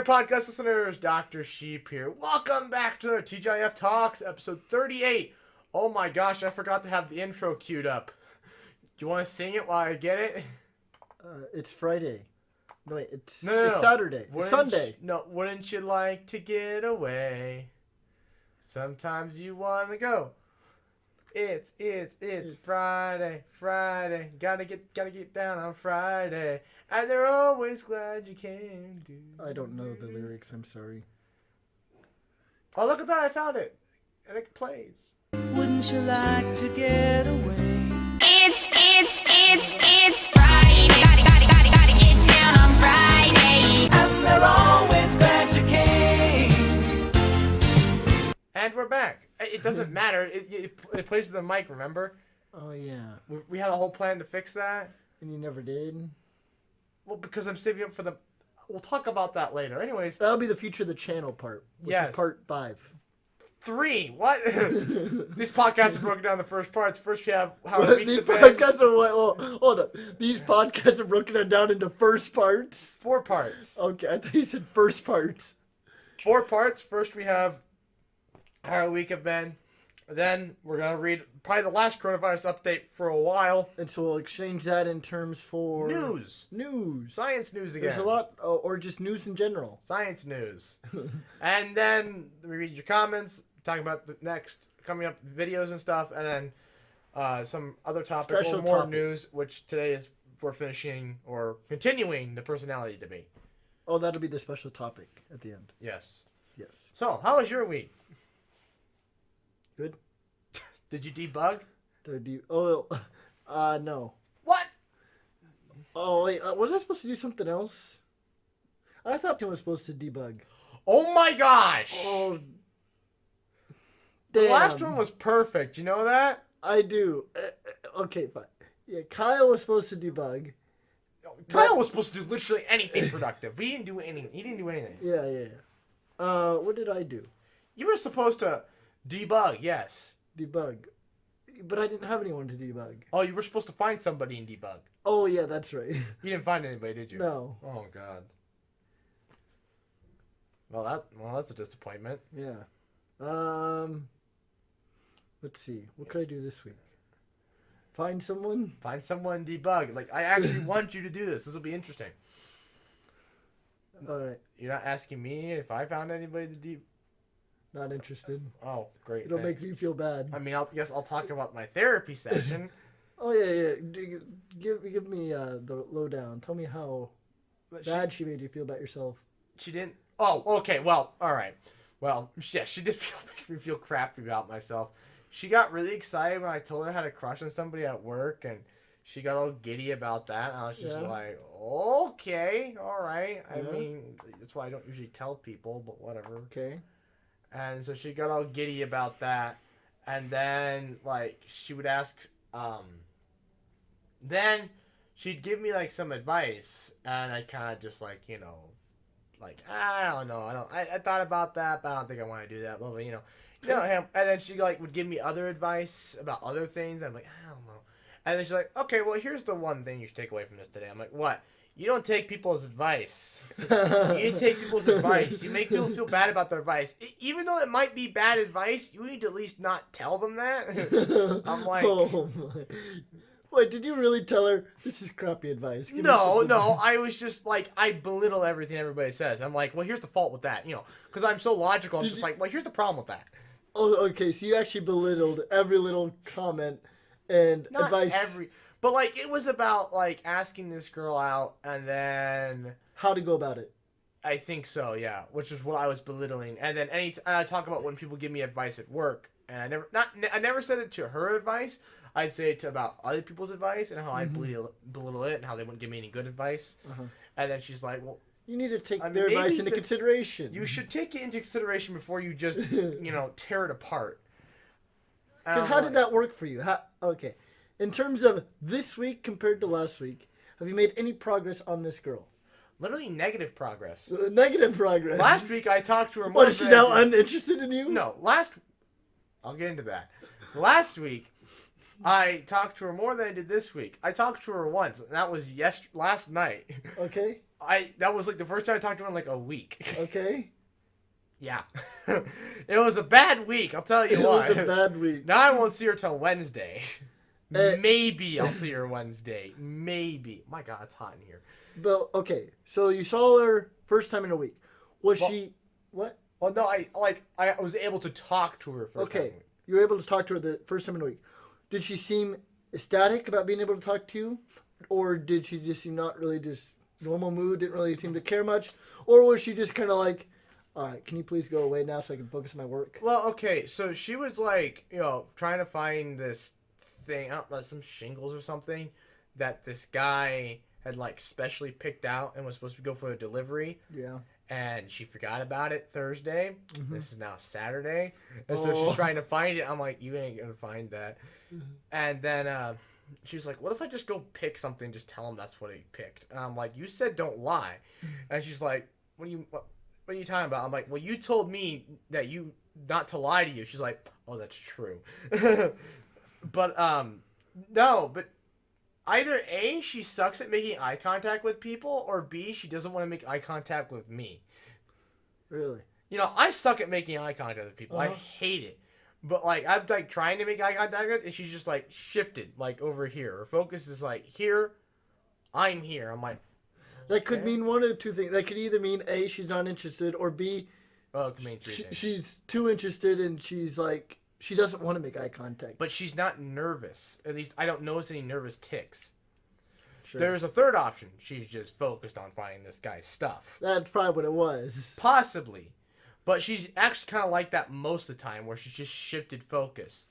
there, podcast listeners. Dr. Sheep here. Welcome back to the TGIF Talks, episode 38. Oh my gosh, I forgot to have the intro queued up. Do you want to sing it while I get it? It's Friday. No, wait, it's Saturday. Saturday. It's Sunday. Wouldn't you like to get away? Sometimes you want to go. It's Friday. Gotta get down on Friday. And they're always glad you came. I don't know the lyrics. I'm sorry. Oh, look at that. I found it. And it plays. Wouldn't you like to get away? It's Friday. Gotta get down on Friday. And they're always glad you came. And we're back. It doesn't matter. It plays to the mic, remember? Oh, yeah. We had a whole plan to fix that. And you never did? Well, because I'm saving up for the... We'll talk about that later. Anyways. That'll be the future of the channel part, which is part 5. 3. What? These podcasts are broken down into first parts. First we have how These podcasts are hold up. These podcasts are broken down into first parts. 4 parts. Okay, I thought you said first parts. 4 parts. First we have how our week have been. Then we're gonna read probably the last coronavirus update for a while. And so we'll exchange that in terms for News. Science news again. There's a lot, or just news in general. Science news. And then we read your comments, talking about the next coming up videos and stuff, and then some other topic, Special more topic. news, which today is we're finishing or continuing the personality debate. Oh, that'll be the special topic at the end. Yes. Yes. So, how was your week? Good. Did you debug? No. What? Oh, wait, was I supposed to do something else? I thought Tim was supposed to debug. Oh my gosh! Oh, the damn. last one was perfect. You know that? I do. Okay, fine. Yeah, Kyle was supposed to debug. Kyle was supposed to do literally anything productive. We didn't do anything. He didn't do anything. Yeah. What did I do? You were supposed to debug, yes. Debug. But I didn't have anyone to debug. Oh, you were supposed to find somebody and debug. Oh, yeah, that's right. You didn't find anybody, did you? No. Oh God. Well, that's a disappointment. Yeah. Let's see. What could I do this week? Find someone? Find someone debug. Like, I actually want you to do this. This will be interesting. All right. You're not asking me if I found anybody to debug? Not interested. Oh, great. It'll make me feel bad. I mean, I guess I'll talk about my therapy session. Oh, yeah. Give me the lowdown. Tell me how bad she made you feel about yourself. She didn't... Oh, okay. Well, all right. Well, yeah, she did make me feel crappy about myself. She got really excited when I told her I had a crush on somebody at work, and she got all giddy about that. And I was just like, okay, all right. I mean, that's why I don't usually tell people, but whatever. Okay. And so she got all giddy about that. And then, like, she would ask, then she'd give me, like, some advice. And I kind of just, like, like, I don't know. I thought about that, but I don't think I want to do that. Blah, blah, and then she, like, would give me other advice about other things. I'm like, I don't know. And then she's like, okay, well, here's the one thing you should take away from this today. I'm like, what? You don't take people's advice. You didn't take people's advice. You make people feel bad about their advice. Even though it might be bad advice, you need to at least not tell them that. I'm like... Oh, my. Wait, did you really tell her this is crappy advice? No. I was just like, I belittle everything everybody says. I'm like, well, here's the fault with that. Because I'm so logical. I'm just like, well, here's the problem with that. Oh, okay. So you actually belittled every little comment and Not advice. But, like, it was about, like, asking this girl out, and then... How to go about it. I think so, yeah. Which is what I was belittling. And then I talk about when people give me advice at work, and I never said it to her advice. I say it about other people's advice, and how I belittle it, and how they wouldn't give me any good advice. Uh-huh. And then she's like, well... You need to take their advice into consideration. You should take it into consideration before you just, tear it apart. Because how did that work for you? Okay. In terms of this week compared to last week, have you made any progress on this girl? Literally negative progress. Negative progress. Last week I talked to her more. What, is she now uninterested in you? No, I'll get into that. Last week I talked to her more than I did this week. I talked to her once, and that was last night. Okay. that was like the first time I talked to her in like a week. Okay. Yeah. It was a bad week, I'll tell you It what. was a bad week. Now I won't see her till Wednesday. Uh, Maybe I'll see her Wednesday. Maybe. My God, it's hot in here. But okay, so you saw her first time in a week. Was she what? Well, no, I was able to talk to her first time. Okay, you were able to talk to her the first time in a week. Did she seem ecstatic about being able to talk to you, or did she just seem not really just normal mood? Didn't really seem to care much, or was she just kind of like, all right, can you please go away now so I can focus on my work? Well, okay, so she was like, trying to find this thing, I don't know, some shingles or something that this guy had like specially picked out and was supposed to go for a delivery. Yeah. And she forgot about it Thursday. Mm-hmm. This is now Saturday. And so she's trying to find it. I'm like, you ain't gonna find that. Mm-hmm. And then she's like, what if I just go pick something, just tell him that's what he picked? And I'm like, you said don't lie. And she's like, what are you talking about? I'm like, well, you told me that you not to lie to you. She's like, oh, that's true. But no, but either A, she sucks at making eye contact with people, or B, she doesn't want to make eye contact with me. Really? I suck at making eye contact with people. Uh-huh. I hate it. But like I'm like trying to make eye contact with, and she's just like shifted like over here. Her focus is like here, I'm here. I'm like, that could mean one of two things. That could either mean A, she's not interested, or B, it could mean three things. she's too interested and she's like, she doesn't want to make eye contact. But she's not nervous. At least I don't notice any nervous tics. Sure. There's a third option. She's just focused on finding this guy's stuff. That's probably what it was. Possibly. But she's actually kind of like that most of the time, where she's just shifted focus.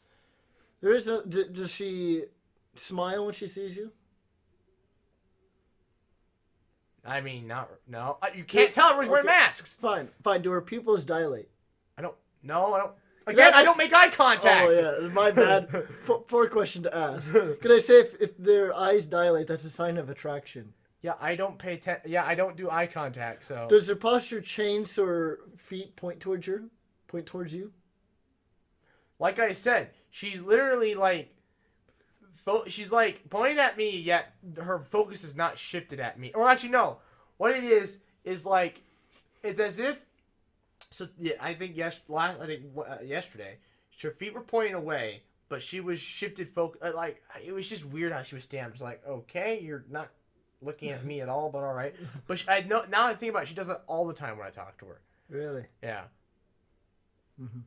Does she smile when she sees you? I mean, no. You can't tell everyone's wearing masks. Fine. Do her pupils dilate? I don't. Again, I don't make eye contact. Oh yeah, my bad. Poor question to ask. Could I say if their eyes dilate, that's a sign of attraction? Yeah, I don't pay attention. Yeah, I don't do eye contact. So does her posture change so her feet point towards you? Like I said, she's literally like, she's like pointing at me, yet her focus is not shifted at me. Or actually, no. What it is like, it's as if. So yeah, I think yesterday, her feet were pointing away, but she was shifted focus. Like it was just weird how she was standing. It's like, okay, you're not looking at me at all, but all right. But now that I think about it, she does it all the time when I talk to her. Really? Yeah. Mm-hmm.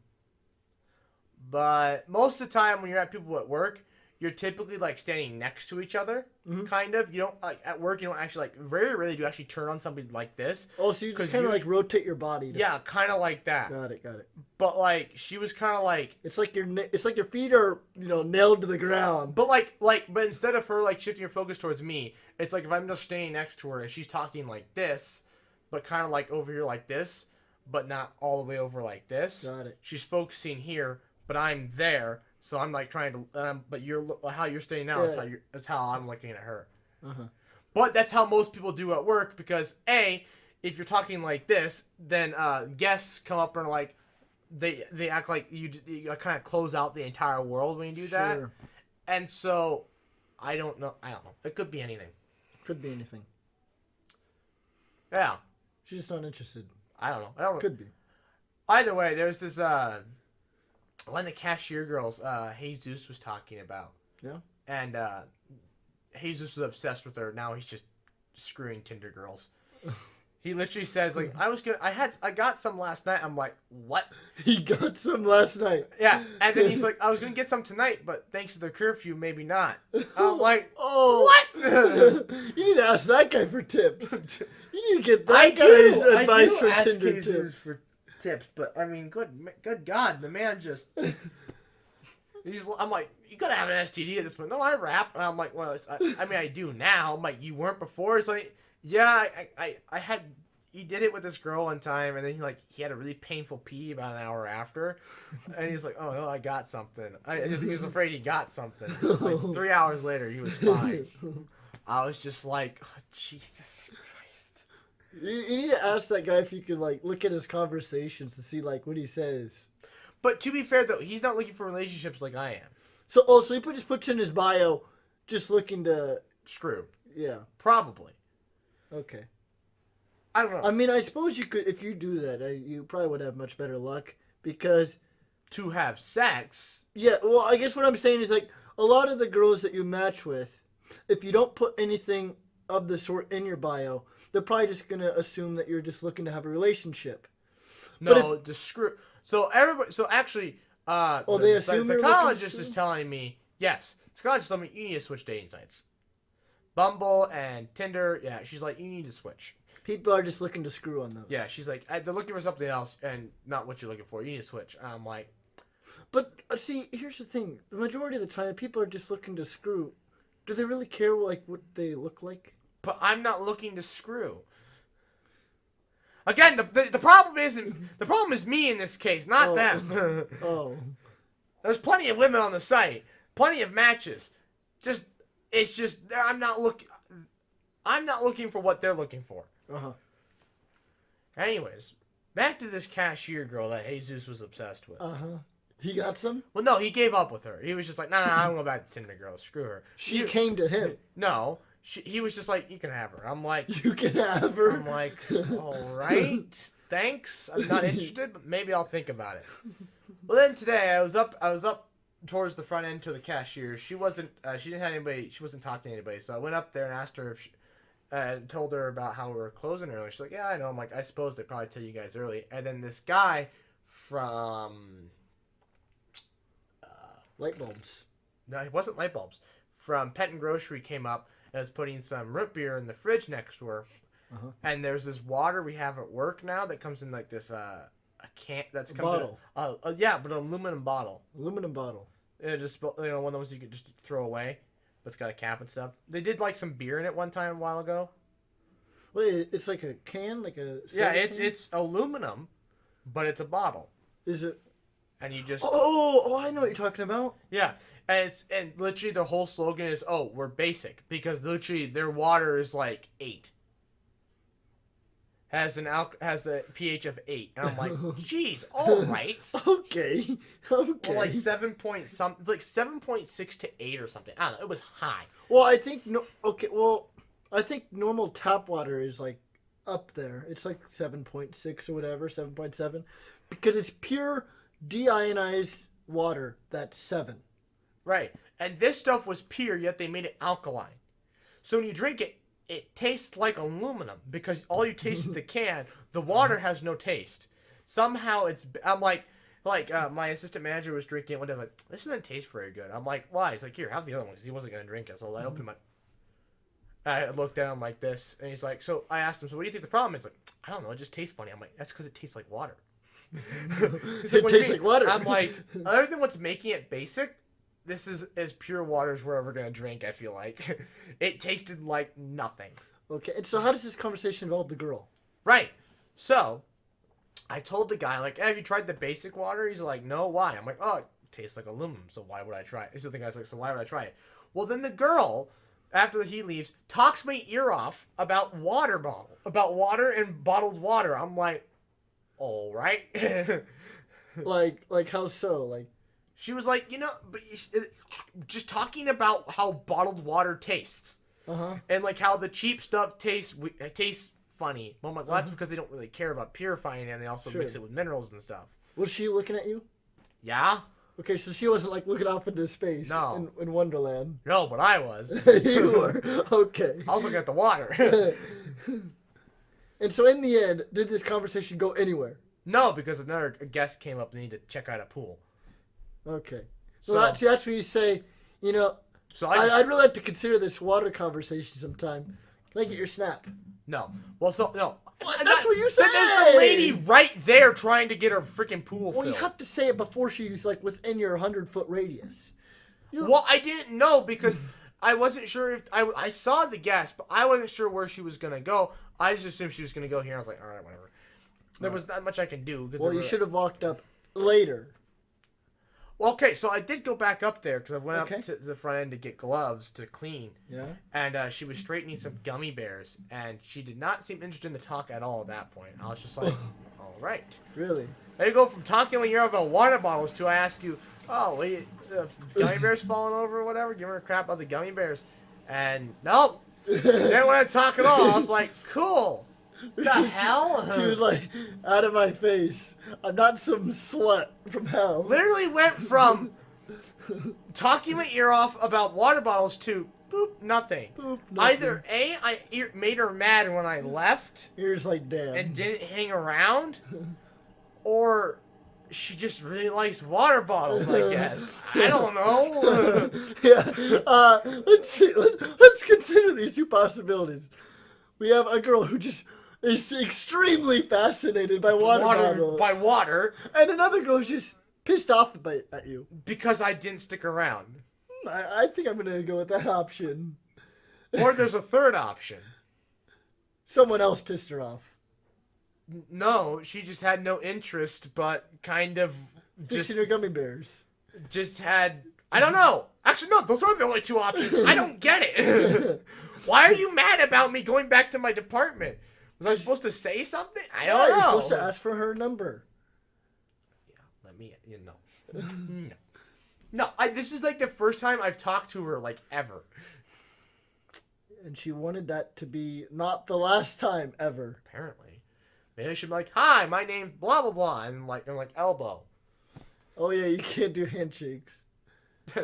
But most of the time when you're at people at work, you're typically like standing next to each other, kind of. You don't like at work. You don't actually like very rarely do you actually turn on somebody like this. Oh, so you just kind of like rotate your body. Yeah, kind of like that. Got it. But like she was kind of like it's like your feet are nailed to the ground. But but instead of her like shifting her focus towards me, it's like if I'm just standing next to her and she's talking like this, but kind of like over here like this, but not all the way over like this. Got it. She's focusing here, but I'm there. So I'm like trying to, but how you're staying now is how I'm looking at her. Uh-huh. But that's how most people do at work because if you're talking like this, then guests come up and like they act like you kind of close out the entire world when you do that. And so I don't know. It could be anything. Could be anything. Yeah. She's just not interested. I don't know. Could be. Either way, there's this one of the cashier girls, Jesus was talking about. Yeah. And Jesus was obsessed with her. Now he's just screwing Tinder girls. He literally says like, I got some last night. I'm like, what? He got some last night. Yeah. And then he's like, I was gonna get some tonight, but thanks to the curfew, maybe not. I'm like, oh, what? You need to ask that guy for tips. You need to get that guy's advice for Tinder tips. Tips, but I mean, good God, the man just. I'm like, you gotta have an STD at this point. No, I rap. And I'm like, well, I mean, I do now. I'm like, you weren't before. It's like, yeah, I had. He did it with this girl one time, and then he had a really painful pee about an hour after, and he's like, oh no, I got something. He was afraid he got something. Like 3 hours later, he was fine. I was just like, oh, Jesus Christ. You need to ask that guy if you can look at his conversations to see what he says. But to be fair though, he's not looking for relationships like I am. So he just puts in his bio, just looking to screw. Yeah. Probably. Okay. I don't know. I mean, I suppose you could, if you do that, you probably would have much better luck because, To have sex. yeah, well, I guess what I'm saying is like a lot of the girls that you match with, if you don't put anything of the sort in your bio, they're probably just gonna assume that you're just looking to have a relationship. No, to screw. So everybody. So actually, they assume you're looking to psychologist screw? is telling me yes. Psychologist told me you need to switch dating sites. Bumble and Tinder. Yeah, she's like you need to switch. People are just looking to screw on those. Yeah, she's like they're looking for something else and not what you're looking for. You need to switch. And I'm like, But see, here's the thing: the majority of the time, people are just looking to screw. Do they really care like what they look like? but I'm not looking to screw. Again, the problem isn't the problem is me in this case, not Oh. them. Oh, There's plenty of women on the site, plenty of matches. It's just I'm not looking for what they're looking for. uh-huh. Anyways, back to this cashier girl that Jesus was obsessed with. Uh-huh. He got some? Well, no, he gave up with her. He was just like, no, I'm going back to Tinder girl. Screw her. She came to him. No, he was just like, you can have her. I'm like, You can have her. I'm like, all right, thanks. I'm not interested, but maybe I'll think about it. Well, then today I was up towards the front end to the cashier. She wasn't she wasn't talking to anybody. So I went up there and asked her if and told her about how we were closing early. She's like, yeah, I know. I'm like, I suppose they probably tell you guys early. And then this guy from Light bulbs. no, it wasn't light bulbs. From Pet and Grocery came up and was putting some root beer in the fridge next to her. Uh-huh. And there's this water we have at work now that comes in like this a can that's comes bottle. in yeah, but an aluminum bottle. Aluminum bottle. It just one of those you could just throw away, but it's got a cap and stuff. They did like some beer in it one time a while ago. Wait, it's like a can, like a soda Yeah, can? it's aluminum, but it's a bottle, Is it? and you just Oh, I know what you're talking about. yeah, and literally the whole slogan is we're basic because literally their water is like 8. Has a pH of 8, and I'm like, geez, all right. Okay. Okay. Well, like 7 point something. It's like 7.6 to 8 or something. I don't know. It was high. Well, I think no. Okay. Well, I think normal tap water is like up there. It's like 7.6 or whatever, 7.7, because it's pure deionized water. That's 7. Right. And this stuff was pure, yet they made it alkaline. So when you drink it, it tastes like aluminum because all you taste is the can. The water has no taste. Somehow I'm like my assistant manager was drinking it one day. I was like, this doesn't taste very good. I'm like, why? He's like, here, have the other one because he wasn't going to drink it. So I opened my. I looked at him like this, and he's like, so I asked him, so what do you think the problem is? Like, I don't know, it just tastes funny. I'm like, that's because it tastes like water. He's It "What do you tastes mean?" like water. I'm like, other than what's making it basic, this is as pure water as we're ever going to drink, I feel like. It tasted like nothing. Okay. And so, how does this conversation involve the girl? Right. So, I told the guy, like, hey, have you tried the basic water? He's like, no, why? I'm like, oh, it tastes like aluminum, so why would I try it? So the guy's like, so why would I try it? Well, then the girl, after he leaves, talks my ear off about water and bottled water. I'm like, all right. Like how so? Like, She was like, just talking about how bottled water tastes. uh-huh. And like how the cheap stuff tastes funny. Well, I'm like, well, that's because they don't really care about purifying it, and they also Sure. mix it with minerals and stuff. Was she looking at you? Yeah? Okay, so she wasn't like looking off into space No. in Wonderland. No, but I was. You were. Okay. I was looking at the water. And so in the end, did this conversation go anywhere? No, because another guest came up and needed to check out a pool. Okay. So- Well, that's where you say, So I'd really like to consider this water conversation sometime. Can I get your snap? no. Well, no. That's what you There's say! the lady right there trying to get her freaking pool Well, filled. you have to say it before she's like within your 100-foot radius. Well, I didn't know because I wasn't sure if I saw the guest, but I wasn't sure where she was gonna go. I just assumed she was gonna go here. I was like, all right, whatever. There was not much I can do. Well, you should have walked up later. Well, okay, so I did go back up there because I went Okay. up to the front end to get gloves to clean. Yeah. And she was straightening some gummy bears, and she did not seem interested in the talk at all at that point. I was just like, all right. Really? And you go from talking when you're about water bottles to I ask you, oh, gummy bears falling over or whatever? Give her a crap about the gummy bears. And nope. They didn't want to talk at all. I was like, cool. The hell? She was like, out of my face. I'm not some slut from hell. Literally went from talking my ear off about water bottles to boop, nothing. Boop, nothing. Either A, I made her mad when I left You're just like, damn. and didn't hang around, or she just really likes water bottles, I guess. I don't know. Yeah. Let's see. Let's consider these two possibilities. We have a girl who just is extremely fascinated by water bottles. By water. And another girl who's just pissed off at you. Because I didn't stick around. I think I'm going to go with that option. Or there's a third option. Someone else pissed her off. No, she just had no interest, but kind of Fixing her gummy bears. just had... I don't know. Actually, no, those aren't the only two options. I don't get it. Why are you mad about me going back to my department? Was I supposed to say something? I don't know. You're supposed to ask for her number. Yeah, let me... No. No, this is like the first time I've talked to her, like, ever. And she wanted that to be not the last time ever. Apparently. Maybe I should be like, hi, my name's blah, blah, blah, and I'm like, elbow. Oh yeah, you can't do handshakes.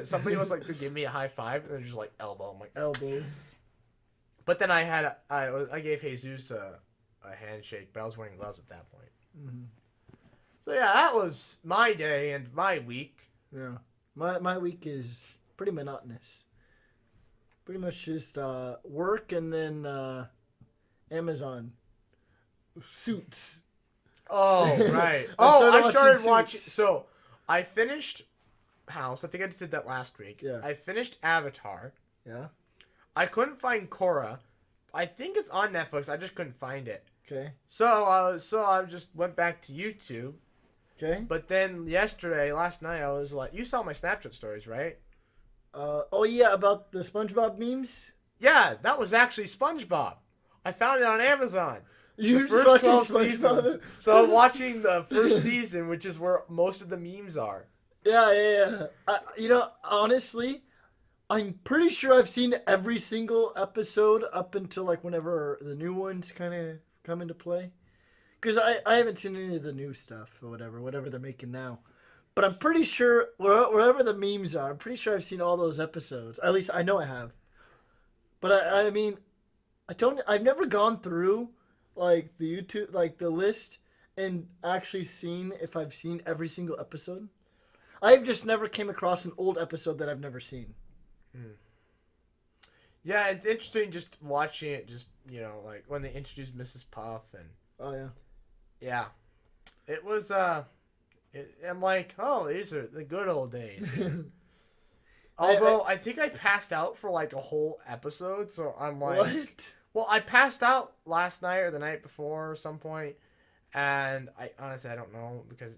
Somebody was like to give me a high five, and they're just like, elbow. I'm like, Elbow. but then I gave Jesus a handshake, but I was wearing gloves at that point. Mm-hmm. So yeah, that was my day and my week. Yeah. My week is pretty monotonous. Pretty much just work and then Amazon. Suits. Oh, right. I I started watching. Suits. So I finished House. I think I just did that last week. Yeah. I finished Avatar. Yeah. I couldn't find Korra. I think it's on Netflix. I just couldn't find it. Okay. So I just went back to YouTube. Okay. But then last night, I was like, you saw my Snapchat stories, right? Oh yeah, about the SpongeBob memes. Yeah, that was actually SpongeBob. I found it on Amazon. You're The just first watching 12 SpongeBob. seasons. So I'm watching the first season, which is where most of the memes are. Yeah. Honestly, I'm pretty sure I've seen every single episode up until like whenever the new ones kind of come into play. Because I haven't seen any of the new stuff or whatever they're making now. But I'm pretty sure wherever the memes are, I'm pretty sure I've seen all those episodes. At least I know I have. But I mean, I've never gone through like the YouTube, like the list and actually seen if I've seen every single episode. I've just never came across an old episode that I've never seen. Yeah, it's interesting just watching it, just, like when they introduced Mrs. Puff and... Oh, yeah. Yeah. It was, I'm like, oh, these are the good old days. Although, I think I passed out for like a whole episode, so I'm like... What? Well, I passed out last night or the night before or some point, and I honestly, I don't know, because,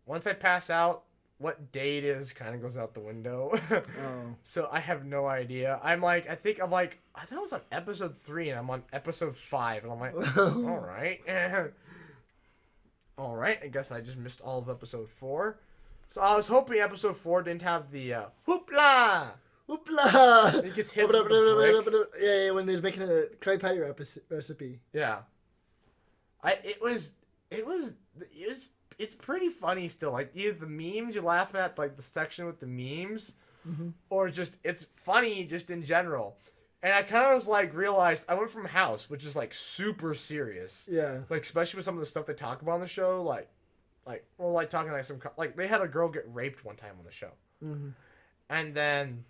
once I pass out, what day it is kind of goes out the window. Oh. So I have no idea. I thought I was on episode 3 and I'm on episode 5, and I'm like, all right. All right, I guess I just missed all of episode 4. So I was hoping episode 4 didn't have the hoopla. Hoopla! He gets hit with a brick. Yeah, when they're making the Krabby Patty recipe. Yeah. It's pretty funny still. Like, either the memes you're laughing at, like the section with the memes, or just it's funny just in general. And I kind of was like realized I went from House, which is like super serious. Yeah. Like, especially with some of the stuff they talk about on the show, like talking like they had a girl get raped one time on the show, and then.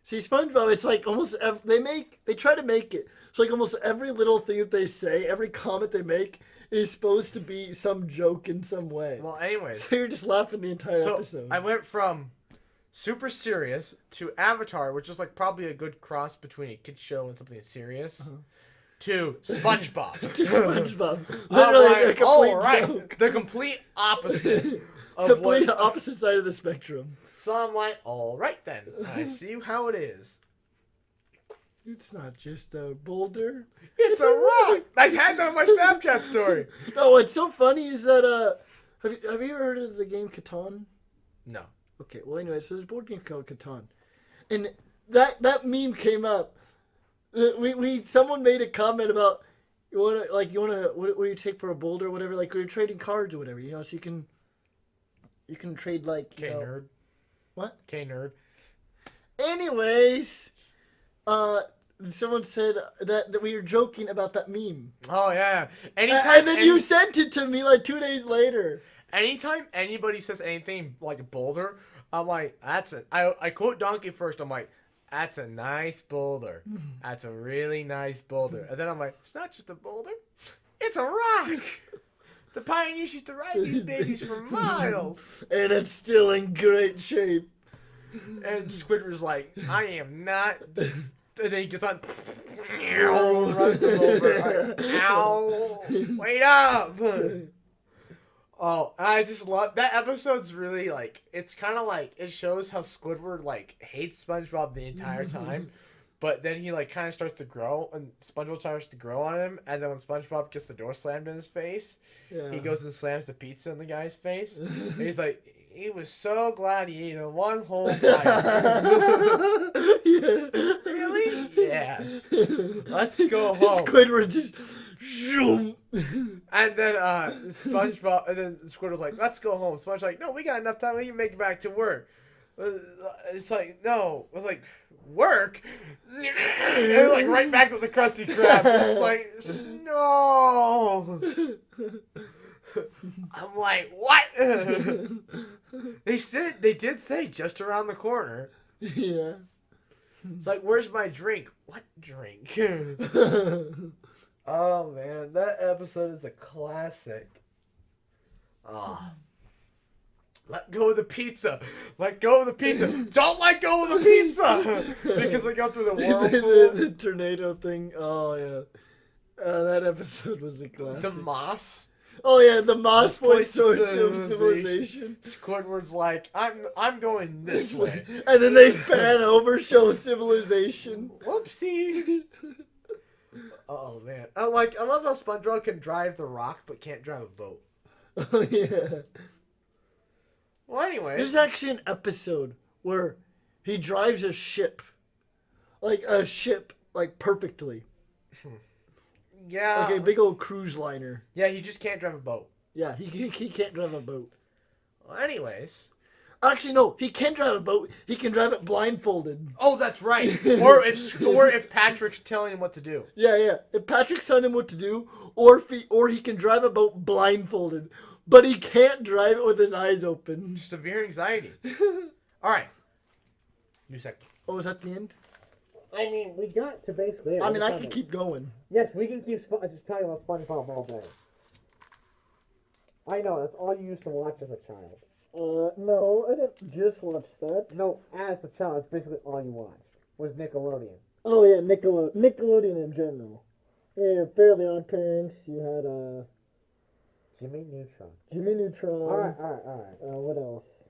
See, SpongeBob, it's like almost they try to make it. It's like almost every little thing that they say, every comment they make is supposed to be some joke in some way. Well, anyways. So you're just laughing the entire episode. I went from super serious to Avatar, which is like probably a good cross between a kid show and something serious, to SpongeBob. To SpongeBob. Literally a complete joke. The complete opposite of Complete opposite side of the spectrum. So I'm like, all right then. I see how it is. It's not just a boulder. It's a rock. I had that on my Snapchat story. No, what's so funny is that have you ever heard of the game Catan? No. Okay, well anyway, so there's a board game called Catan, and that meme came up. Someone made a comment about what do you take for a boulder or whatever? Like you're trading cards or whatever, so you can trade like Nerd. What? K nerd. Anyways, someone said that we were joking about that meme. Oh yeah. Anytime, and then you sent it to me like 2 days later. Anytime anybody says anything like a boulder, I'm like, I quote Donkey first. I'm like, that's a nice boulder. That's a really nice boulder. And then I'm like, it's not just a boulder, it's a rock. The pioneers used to ride these babies for miles. And it's still in great shape. And Squidward's like, I am not. And then he gets on. Runs him over. Ow. Wait up. Oh, I just love that episode's really like, it's kind of like, it shows how Squidward like hates SpongeBob the entire time. But then he like kind of starts to grow, and SpongeBob starts to grow on him. And then when SpongeBob gets the door slammed in his face, he goes and slams the pizza in the guy's face. And he's like, he was so glad he ate one whole bite. Really? Yes. Let's go home. Squidward just zoom. And then SpongeBob, and then Squidward's like, let's go home. SpongeBob's like, no, we got enough time. We can make it back to work. It's like, no. It's like, work? And like right back to the Krusty Krab. It's like, no. I'm like, what? They did say just around the corner. Yeah. It's like, where's my drink? What drink? Oh man, that episode is a classic. Oh. Let go of the pizza. Let go of the pizza. Don't let go of the pizza. Because they go through the whirlpool. the tornado thing. Oh yeah. That episode was a classic. The moss. Oh yeah, the Moss Point Place Source of of Civilization. Squidward's like, I'm going this way. And then they pan over, show civilization. Whoopsie. Oh man. I love how SpongeBob can drive the rock but can't drive a boat. Oh yeah. Well, anyway. There's actually an episode where he drives a ship. Like perfectly. Yeah. Like a big old cruise liner. Yeah, he just can't drive a boat. Yeah, he can't drive a boat. Well, anyways. Actually, no, he can drive a boat. He can drive it blindfolded. Oh, that's right. or if Patrick's telling him what to do. Yeah. If Patrick's telling him what to do, or he can drive a boat blindfolded, but he can't drive it with his eyes open. Severe anxiety. All right. New segment. Oh, is that the end? I mean, we got to basically. I mean, I can keep going. Yes, we can keep just talking about SpongeBob all day. I know, that's all you used to watch as a child. No, I didn't just watch that. No, as a child, that's basically all you watched. Was Nickelodeon. Oh yeah, Nickelodeon in general. Yeah, Fairly Odd Parents. You had Jimmy Neutron. Jimmy Neutron. All right. What else?